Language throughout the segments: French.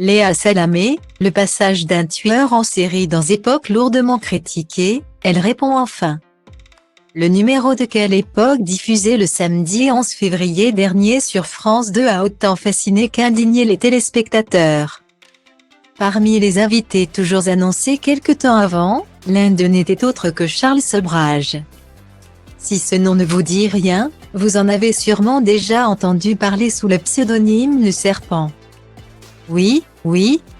Léa Salamé, le passage d'un tueur en série dans Époque lourdement critiqué, elle répond enfin. Le numéro de Quelle Époque diffusé le samedi 11 février dernier sur France 2 a autant fasciné qu'indigné les téléspectateurs. Parmi les invités toujours annoncés quelque temps avant, l'un d'eux n'était autre que Charles Sobhraj. Si ce nom ne vous dit rien, vous en avez sûrement déjà entendu parler sous le pseudonyme Le Serpent. Oui,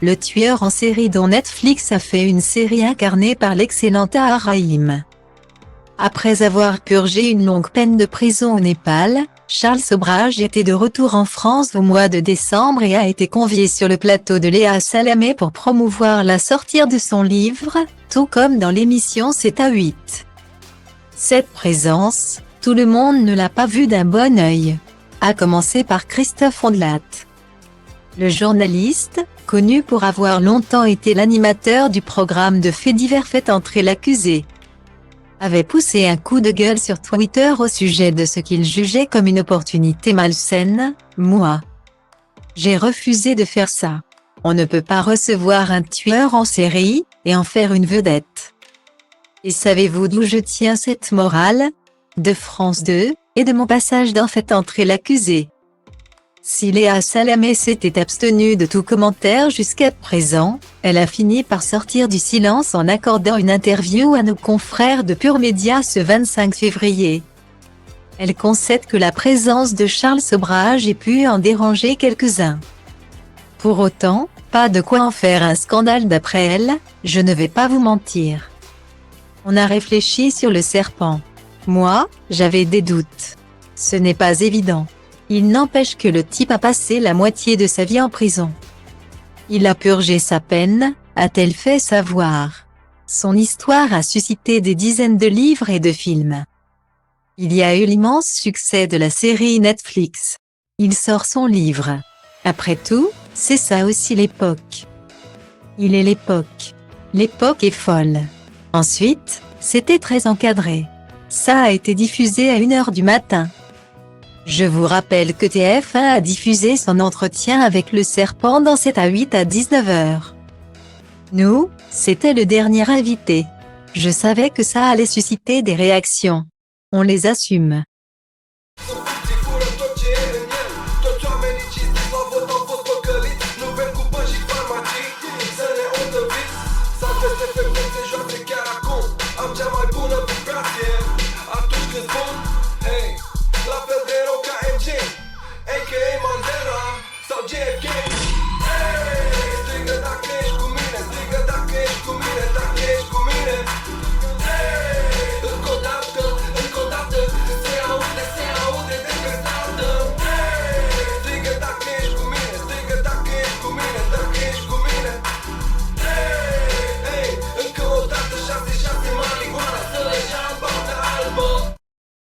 le tueur en série dont Netflix a fait une série incarnée par l'excellent Tahar Rahim. Après avoir purgé une longue peine de prison au Népal, Charles Sobhraj était de retour en France au mois de décembre et a été convié sur le plateau de Léa Salamé pour promouvoir la sortie de son livre, tout comme dans l'émission 7 à 8. Cette présence, tout le monde ne l'a pas vue d'un bon œil. À commencer par Christophe Ondelat. Le journaliste, connu pour avoir longtemps été l'animateur du programme de faits divers Faites entrer l'accusé, avait poussé un coup de gueule sur Twitter au sujet de ce qu'il jugeait comme une opportunité malsaine. Moi, j'ai refusé de faire ça. On ne peut pas recevoir un tueur en série et en faire une vedette. Et savez-vous d'où je tiens cette morale? De France 2 et de mon passage dans Faites entrer l'accusé. Si Léa Salamé s'était abstenue de tout commentaire jusqu'à présent, elle a fini par sortir du silence en accordant une interview à nos confrères de Pure Média ce 25 février. Elle concède que la présence de Charles Sobhraj ait pu en déranger quelques-uns. Pour autant, pas de quoi en faire un scandale d'après elle, je ne vais pas vous mentir. On a réfléchi sur le serpent. Moi, j'avais des doutes. Ce n'est pas évident. Il n'empêche que le type a passé la moitié de sa vie en prison. Il a purgé sa peine, a-t-elle fait savoir. Son histoire a suscité des dizaines de livres et de films. Il y a eu l'immense succès de la série Netflix. Il sort son livre. Après tout, c'est ça aussi l'époque. Il est l'époque. L'époque est folle. Ensuite, c'était très encadré. Ça a été diffusé à 1h du matin. Je vous rappelle que TF1 a diffusé son entretien avec le serpent dans 7 à 8 à 19h. Nous, c'était le dernier invité. Je savais que ça allait susciter des réactions. On les assume.